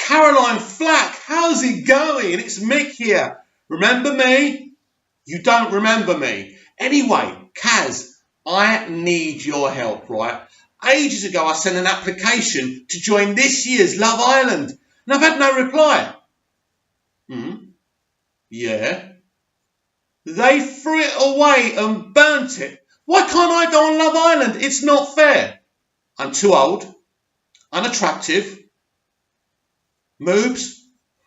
Caroline Flack, how's it going? It's Mick here. Remember me? You don't remember me. Anyway, Kaz, I need your help, right? Ages ago, I sent an application to join this year's Love Island, and I've had no reply. Yeah. They threw it away and burnt it. Why can't I go on Love Island? It's not fair. I'm too old, unattractive, moobs.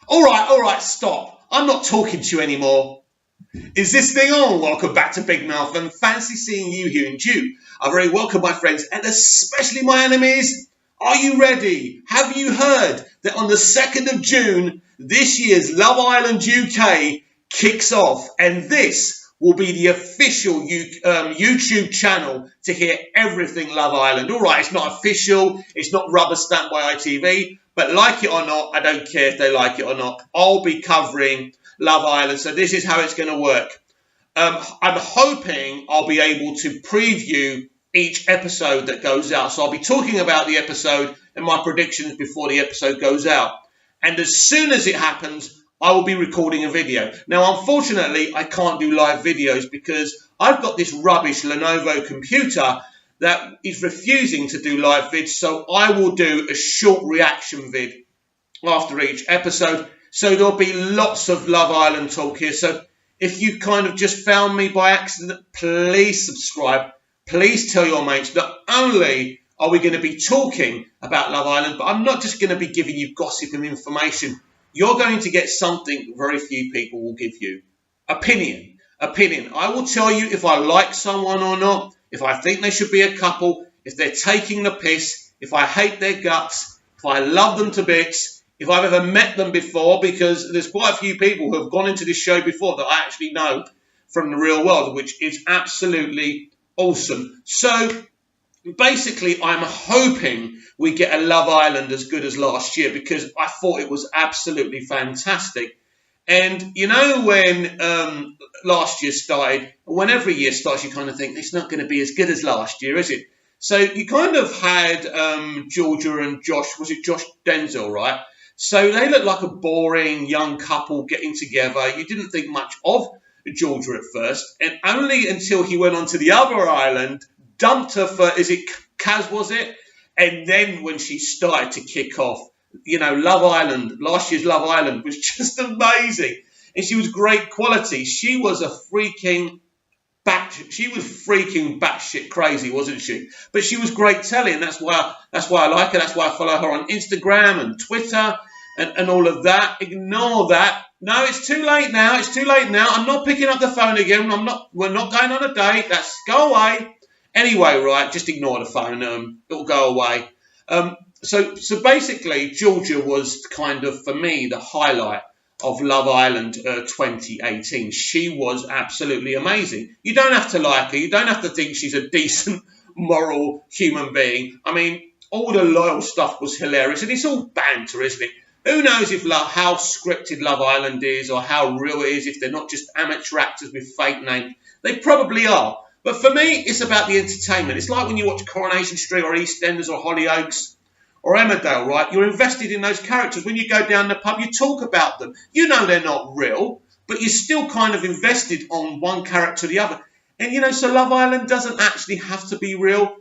All right, stop. I'm not talking to you anymore. Is this thing on? Welcome back to Big Mouth, and fancy seeing you here in June. I very welcome my friends, and especially my enemies. Are you ready? Have you heard that on the 2nd of June, this year's Love Island UK kicks off, and this will be the official YouTube channel to hear everything Love Island. All right, it's not official, it's not rubber stamped by ITV, but like it or not, I don't care if they like it or not. I'll be covering Love Island, so this is how it's going to work. I'm hoping I'll be able to preview each episode that goes out. So I'll be talking about the episode and my predictions before the episode goes out. And as soon as it happens, I will be recording a video. Now, unfortunately, I can't do live videos because I've got this rubbish Lenovo computer that is refusing to do live vids. So I will do a short reaction vid after each episode. So there'll be lots of Love Island talk here. So if you kind of just found me by accident, please subscribe. Please tell your mates. Not only are we going to be talking about Love Island, but I'm not just going to be giving you gossip and information. You're going to get something very few people will give you. Opinion. I will tell you if I like someone or not, if I think they should be a couple, if they're taking the piss, if I hate their guts, if I love them to bits, if I've ever met them before, because there's quite a few people who have gone into this show before that I actually know from the real world, which is absolutely awesome. So basically, I'm hoping we get a Love Island as good as last year, because I thought it was absolutely fantastic. And you know, when last year started, when every year starts, you kind of think it's not going to be as good as last year, is it? So you kind of had Georgia and Josh, was it Josh Denzel, right? So they looked like a boring young couple getting together. You didn't think much of Georgia at first, and only until he went on to the other island, dumped her for, is it Kaz, was it? And then when she started to kick off, you know, Love Island, last year's Love Island was just amazing. And she was great quality. She was freaking batshit crazy, wasn't she? But she was great telly, and that's why I like her. That's why I follow her on Instagram and Twitter and all of that. Ignore that. No, it's too late now. It's too late now. I'm not picking up the phone again. We're not going on a date. Go away. Anyway, right, just ignore the phone. It'll go away. So basically, Georgia was kind of, for me, the highlight of Love Island 2018. She was absolutely amazing. You don't have to like her. You don't have to think she's a decent, moral human being. I mean, all the loyal stuff was hilarious, and it's all banter, isn't it? Who knows how scripted Love Island is, or how real it is, if they're not just amateur actors with fake names. They probably are. But for me, it's about the entertainment. It's like when you watch Coronation Street or EastEnders or Hollyoaks or Emmerdale, right? You're invested in those characters. When you go down the pub, you talk about them. You know they're not real, but you're still kind of invested on one character or the other. And, you know, so Love Island doesn't actually have to be real.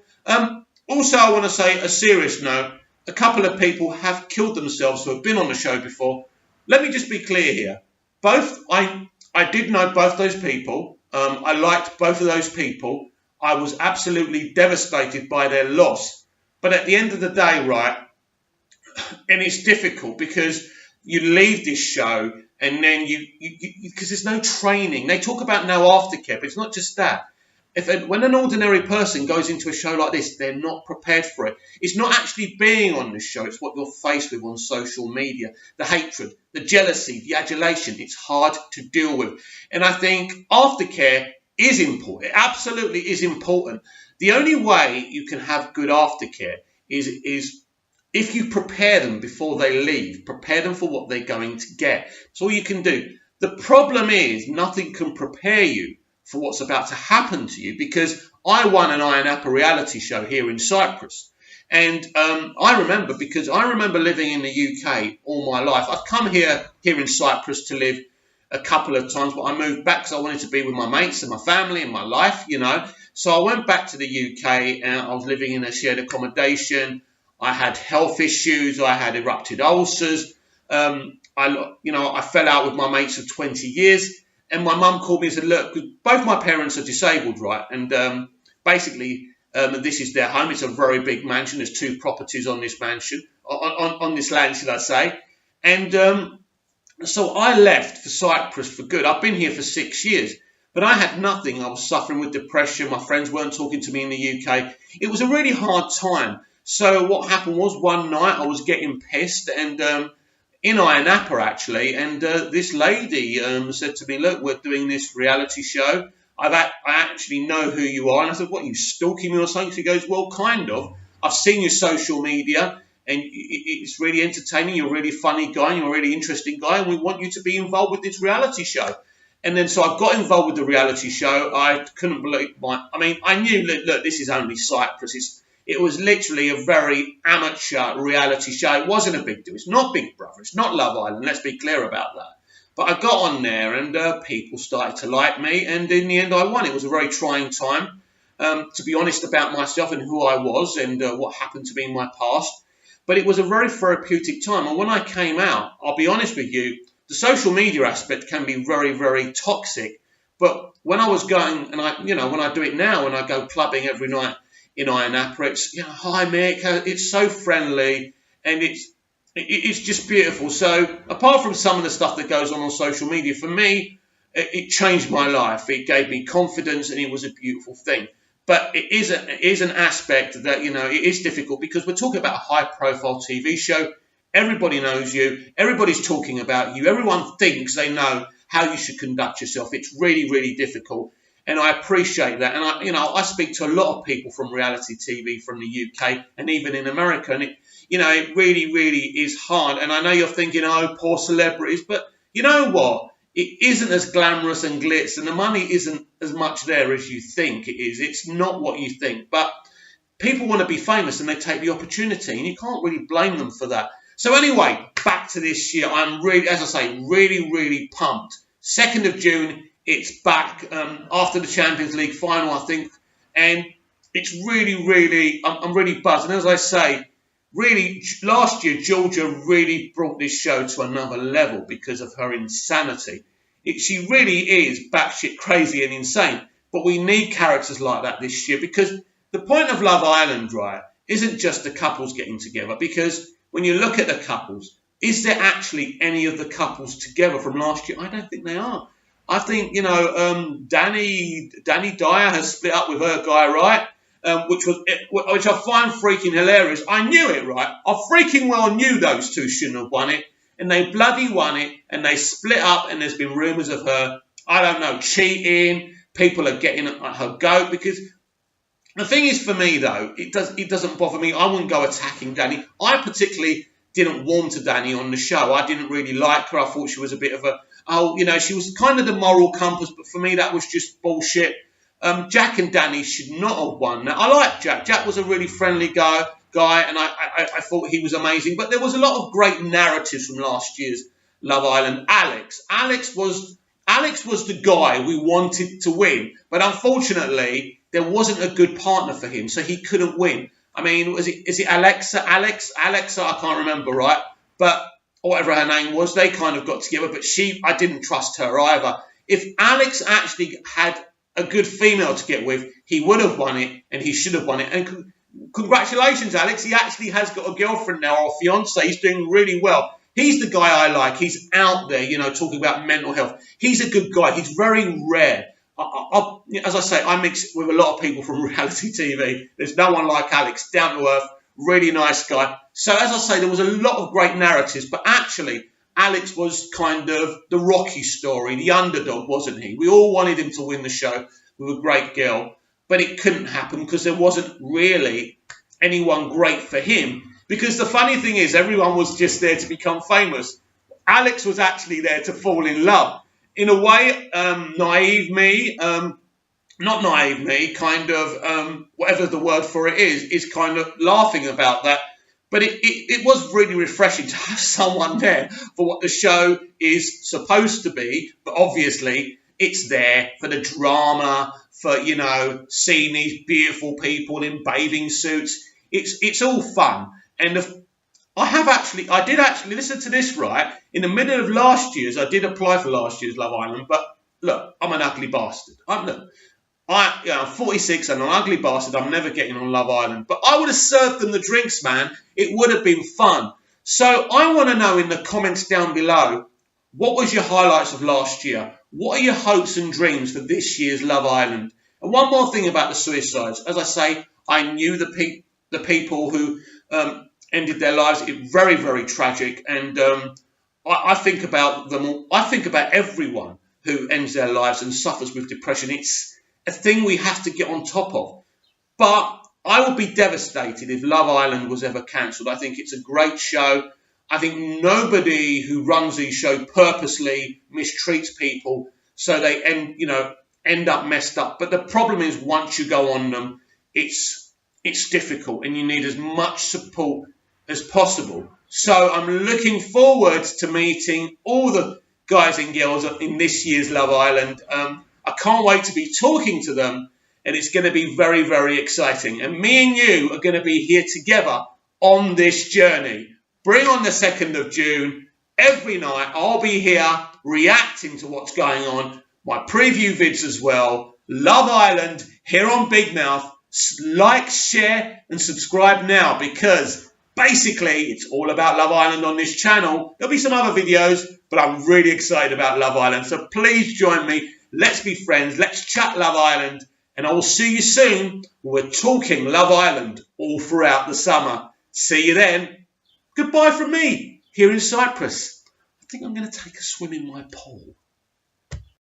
Also, I want to say, a serious note, a couple of people have killed themselves who have been on the show before. Let me just be clear here. I did know both those people. I liked both of those people. I was absolutely devastated by their loss. But at the end of the day, right, and it's difficult because you leave this show and then because there's no training. They talk about no aftercare, but it's not just that. When an ordinary person goes into a show like this, they're not prepared for it. It's not actually being on the show. It's what you're faced with on social media. The hatred, the jealousy, the adulation. It's hard to deal with. And I think aftercare is important. It absolutely is important. The only way you can have good aftercare is if you prepare them before they leave. Prepare them for what they're going to get. That's all you can do. The problem is nothing can prepare you for what's about to happen to you, because I won an Iron Apple reality show here in Cyprus, And I remember living in the UK all my life. I've come here in Cyprus to live a couple of times, but I moved back because I wanted to be with my mates and my family and my life, So I went back to the UK and I was living in a shared accommodation. I had health issues. I had erupted ulcers. I fell out with my mates for 20 years. And my mum called me and said, look, both my parents are disabled, right? And basically, this is their home. It's a very big mansion. There's 2 properties on this mansion, on this land, should I say. And so I left for Cyprus for good. I've been here for 6 years, but I had nothing. I was suffering with depression. My friends weren't talking to me in the UK. It was a really hard time. So what happened was one night I was getting pissed and in Ayia Napa, actually, and this lady said to me, look, we're doing this reality show. I actually know who you are. And I said, what, you stalking me or something? She goes, well, kind of. I've seen your social media, and it's really entertaining. You're a really funny guy, and you're a really interesting guy, and we want you to be involved with this reality show. And then so I got involved with the reality show. I couldn't believe I knew, look, this is only Cyprus. It was literally a very amateur reality show. It wasn't a big deal. It's not Big Brother. It's not Love Island. Let's be clear about that. But I got on there and people started to like me. And in the end, I won. It was a very trying time, to be honest about myself and who I was and what happened to me in my past. But it was a very therapeutic time. And when I came out, I'll be honest with you, the social media aspect can be very, very toxic. But when I was going, and when I do it now, when I go clubbing every night, in Ayia Napa, it's, hi Mick, it's so friendly and it's just beautiful. So apart from some of the stuff that goes on social media, for me, it changed my life. It gave me confidence and it was a beautiful thing. But it is an aspect that, it is difficult because we're talking about a high profile TV show. Everybody knows you. Everybody's talking about you. Everyone thinks they know how you should conduct yourself. It's really, really difficult. And I appreciate that. And I speak to a lot of people from reality TV from the UK and even in America. And it really, really is hard. And I know you're thinking, oh, poor celebrities. But you know what? It isn't as glamorous and glitz. And the money isn't as much there as you think it is. It's not what you think. But people want to be famous and they take the opportunity. And you can't really blame them for that. So anyway, back to this year. I'm really, as I say, really, really pumped. 2nd of June. It's back after the Champions League final, I think, and it's really, really, I'm really buzzed. And as I say, really, last year, Georgia really brought this show to another level because of her insanity. She really is batshit crazy and insane, but we need characters like that this year because the point of Love Island, right, isn't just the couples getting together, because when you look at the couples, is there actually any of the couples together from last year? I don't think they are. I think, Danny Dyer has split up with her guy, right? Which I find freaking hilarious. I knew it, right? I freaking well knew those two shouldn't have won it. And they bloody won it. And they split up. And there's been rumours of her, I don't know, cheating. People are getting at her goat. Because the thing is, for me, though, it doesn't bother me. I wouldn't go attacking Danny. I particularly didn't warm to Danny on the show. I didn't really like her. I thought she was a bit of a... she was kind of the moral compass, but for me, that was just bullshit. Jack and Danny should not have won. Now, I like Jack. Jack was a really friendly guy, and I thought he was amazing. But there was a lot of great narratives from last year's Love Island. Alex was the guy we wanted to win, but unfortunately, there wasn't a good partner for him, so he couldn't win. I mean, is it Alexa? I can't remember, right? But whatever her name was, they kind of got together, but I didn't trust her either. If Alex actually had a good female to get with, he would have won it, and he should have won it. And congratulations, Alex. He actually has got a girlfriend now, or fiance. He's doing really well. He's the guy I like. He's out there, talking about mental health. He's a good guy. He's very rare. As I say, I mix with a lot of people from reality TV. There's no one like Alex, down to earth, really nice guy. So as I say, there was a lot of great narratives, but actually Alex was kind of the Rocky story, the underdog, wasn't he? We all wanted him to win the show with a great girl, but it couldn't happen because there wasn't really anyone great for him. Because the funny thing is, everyone was just there to become famous. Alex was actually there to fall in love. In a way, naive me, not naive me, kind of whatever the word for it is kind of laughing about that. But it was really refreshing to have someone there for what the show is supposed to be. But obviously, it's there for the drama, for, seeing these beautiful people in bathing suits. It's all fun. And I did actually listen to this, right. In the middle of last year's, I did apply for last year's Love Island. But look, I'm an ugly bastard. I'm 46 and an ugly bastard. I'm never getting on Love Island. But I would have served them the drinks, man. It would have been fun. So I want to know in the comments down below, what was your highlights of last year? What are your hopes and dreams for this year's Love Island? And one more thing about the suicides. As I say, I knew the people who ended their lives. It's very, very tragic. And I think about them all. I think about everyone who ends their lives and suffers with depression. It's a thing we have to get on top of. But I would be devastated if Love Island was ever cancelled. I think it's a great show. I think nobody who runs these shows purposely mistreats people so they end up messed up. But the problem is, once you go on them, it's difficult and you need as much support as possible. So I'm looking forward to meeting all the guys and girls in this year's Love Island. I can't wait to be talking to them, and it's going to be very, very exciting. And me and you are going to be here together on this journey. Bring on the 2nd of June. Every night I'll be here reacting to what's going on. My preview vids as well. Love Island here on Big Mouth. Like, share and subscribe now, because basically it's all about Love Island on this channel. There'll be some other videos, but I'm really excited about Love Island. So please join me. Let's be friends. Let's chat Love Island. And I will see you soon. We're talking Love Island all throughout the summer. See you then. Goodbye from me here in Cyprus. I think I'm going to take a swim in my pool.